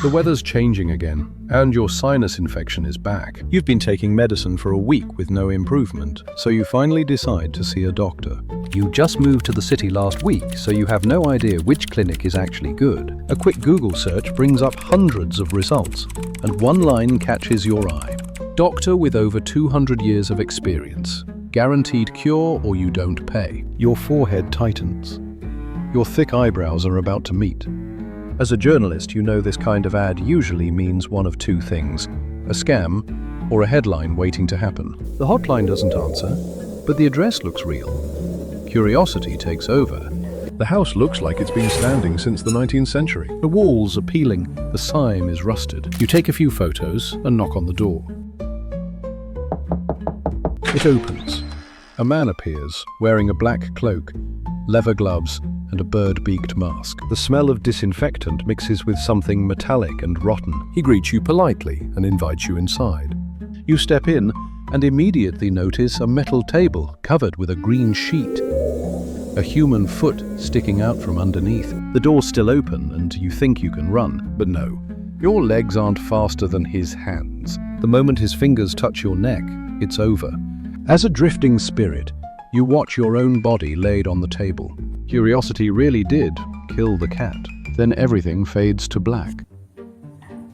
The weather's changing again, and your sinus infection is back. You've been taking medicine for a week with no improvement, so you finally decide to see a doctor. You just moved to the city last week, so you have no idea which clinic is actually good. A quick Google search brings up hundreds of results, and one line catches your eye. Doctor with over 200 years of experience. Guaranteed cure or you don't pay. Your forehead tightens. Your thick eyebrows are about to meet. As a journalist, you know this kind of ad usually means one of two things: a scam or a headline waiting to happen. The hotline doesn't answer, but the address looks real. Curiosity takes over. The house looks like it's been standing since the 19th century. The walls are peeling, the sign is rusted. You take a few photos and knock on the door. It opens. A man appears, wearing a black cloak, leather gloves, and a bird-beaked mask. The smell of disinfectant mixes with something metallic and rotten. He greets you politely and invites you inside. You step in and immediately notice a metal table covered with a green sheet. A human foot sticking out from underneath. The door's still open and you think you can run, but no. Your legs aren't faster than his hands. The moment his fingers touch your neck, it's over. As a drifting spirit, you watch your own body laid on the table. Curiosity really did kill the cat. Then everything fades to black.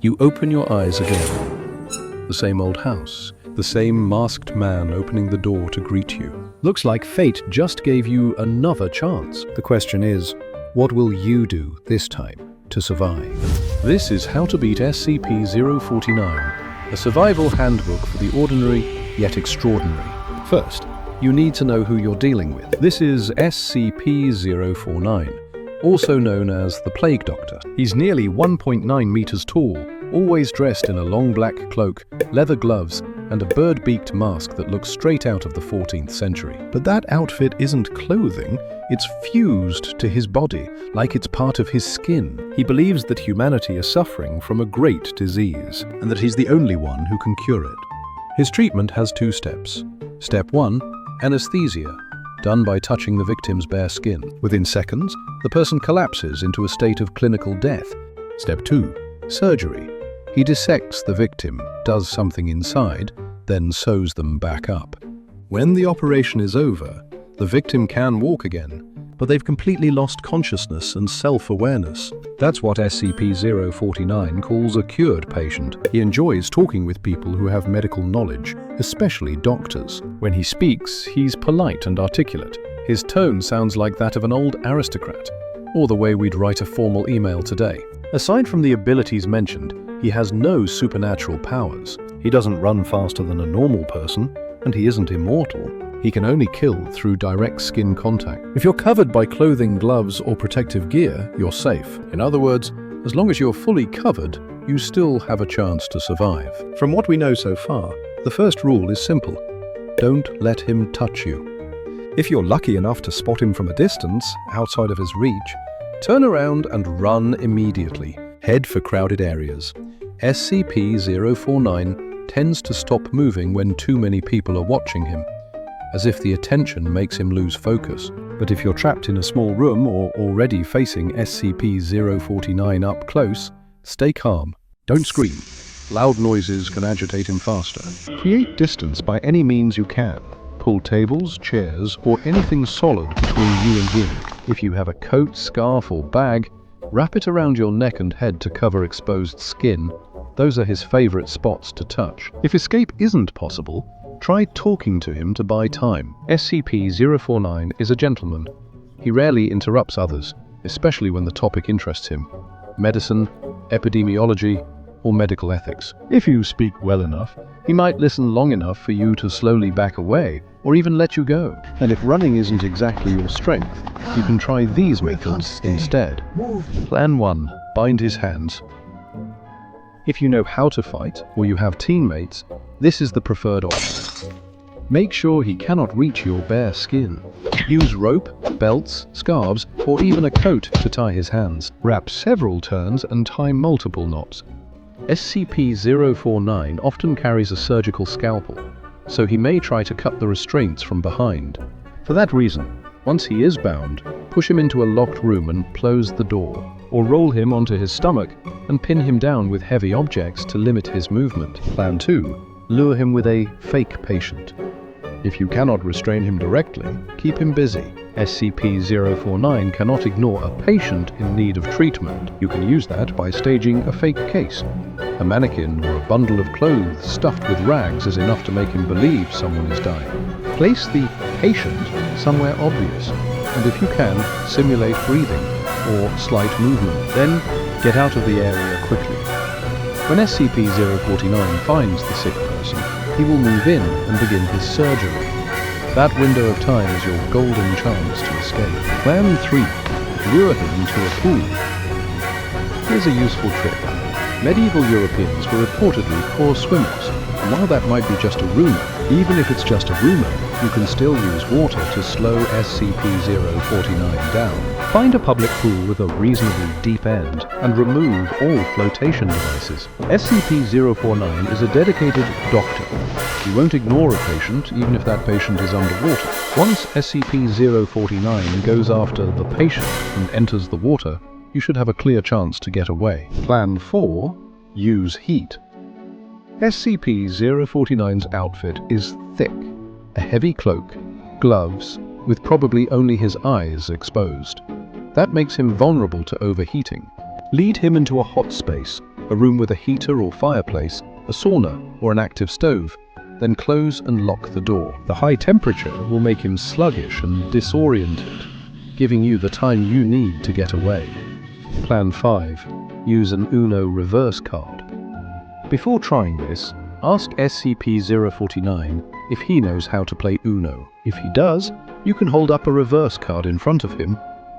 You open your eyes again. The same old house, the same masked man opening the door to greet you. Looks like fate just gave you another chance. The question is, what will you do this time to survive? This is How to Beat SCP-049, a survival handbook for the ordinary yet extraordinary. First, you need to know who you're dealing with. This is SCP-049, also known as the Plague Doctor. He's nearly 1.9 meters tall, always dressed in a long black cloak, leather gloves, and a bird-beaked mask that looks straight out of the 14th century. But that outfit isn't clothing, it's fused to his body, like it's part of his skin. He believes that humanity is suffering from a great disease, and that he's the only one who can cure it. His treatment has 2 steps. Step 1, anesthesia, done by touching the victim's bare skin. Within seconds, the person collapses into a state of clinical death. Step 2, surgery. He dissects the victim, does something inside, then sews them back up. When the operation is over, the victim can walk again, but they've completely lost consciousness and self-awareness. That's what SCP-049 calls a cured patient. He enjoys talking with people who have medical knowledge, especially doctors. When he speaks, he's polite and articulate. His tone sounds like that of an old aristocrat, or the way we'd write a formal email today. Aside from the abilities mentioned, he has no supernatural powers. He doesn't run faster than a normal person, and he isn't immortal. He can only kill through direct skin contact. If you're covered by clothing, gloves, or protective gear, you're safe. In other words, as long as you're fully covered, you still have a chance to survive. From what we know so far, the first rule is simple: don't let him touch you. If you're lucky enough to spot him from a distance, outside of his reach, turn around and run immediately. Head for crowded areas. SCP-049 tends to stop moving when too many people are watching him, as if the attention makes him lose focus. But if you're trapped in a small room or already facing SCP-049 up close, stay calm. Don't scream. Loud noises can agitate him faster. Create distance by any means you can. Pull tables, chairs, or anything solid between you and him. If you have a coat, scarf, or bag, wrap it around your neck and head to cover exposed skin. Those are his favorite spots to touch. If escape isn't possible, try talking to him to buy time. SCP-049 is a gentleman. He rarely interrupts others, especially when the topic interests him: medicine, epidemiology, or medical ethics. If you speak well enough, he might listen long enough for you to slowly back away, or even let you go. And if running isn't exactly your strength, you can try these methods instead. Plan 1. Bind his hands. If you know how to fight, or you have teammates, this is the preferred option. Make sure he cannot reach your bare skin. Use rope, belts, scarves, or even a coat to tie his hands. Wrap several turns and tie multiple knots. SCP-049 often carries a surgical scalpel, so he may try to cut the restraints from behind. For that reason, once he is bound, Push him into a locked room and close the door, or roll him onto his stomach and pin him down with heavy objects to limit his movement. Plan 2. Lure him with a fake patient. If you cannot restrain him directly, keep him busy. SCP-049 cannot ignore a patient in need of treatment. You can use that by staging a fake case. A mannequin or a bundle of clothes stuffed with rags is enough to make him believe someone is dying. Place the patient somewhere obvious, and if you can, simulate breathing or slight movement. Then get out of the area quickly. When SCP-049 finds the sick person, he will move in and begin his surgery. That window of time is your golden chance to escape. Plan 3. Lure him to a pool. Here's a useful trick. Medieval Europeans were reportedly poor swimmers, and while that might be just a rumor, even if it's just a rumor, you can still use water to slow SCP-049 down. Find a public pool with a reasonably deep end and remove all flotation devices. SCP-049 is a dedicated doctor. He won't ignore a patient even if that patient is underwater. Once SCP-049 goes after the patient and enters the water, you should have a clear chance to get away. Plan 4. Use heat. SCP-049's outfit is thick. A heavy cloak, gloves, with probably only his eyes exposed. That makes him vulnerable to overheating. Lead him into a hot space, a room with a heater or fireplace, a sauna, or an active stove. Then close and lock the door. The high temperature will make him sluggish and disoriented, giving you the time you need to get away. Plan 5. Use an Uno reverse card. Before trying this, ask SCP-049 if he knows how to play Uno. If he does, you can hold up a reverse card in front of him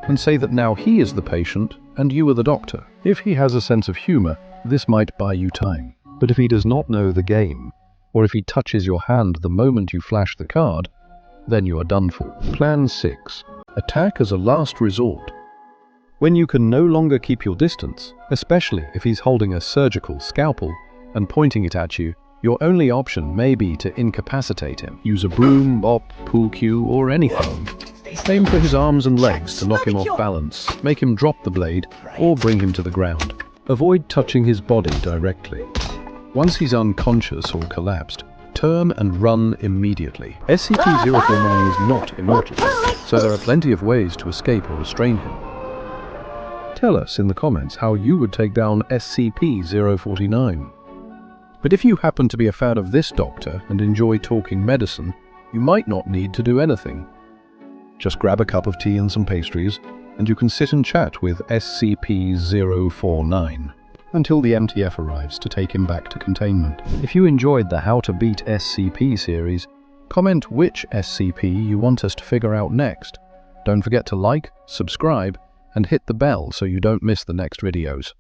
and say that now he is the patient and you are the doctor. If he has a sense of humor, this might buy you time. But if he does not know the game, or if he touches your hand the moment you flash the card, then you are done for. Plan 6. Attack as a last resort. When you can no longer keep your distance, especially if he's holding a surgical scalpel and pointing it at you, your only option may be to incapacitate him. Use a broom, mop, pool cue, or anything. Aim for his arms and legs to knock him off balance, make him drop the blade, or bring him to the ground. Avoid touching his body directly. Once he's unconscious or collapsed, turn and run immediately. SCP-049 is not immortal, so there are plenty of ways to escape or restrain him. Tell us in the comments how you would take down SCP-049. But if you happen to be a fan of this doctor and enjoy talking medicine, you might not need to do anything. Just grab a cup of tea and some pastries, and you can sit and chat with SCP-049 until the MTF arrives to take him back to containment. If you enjoyed the How to Beat SCP series, comment which SCP you want us to figure out next. Don't forget to like, subscribe, and hit the bell so you don't miss the next videos.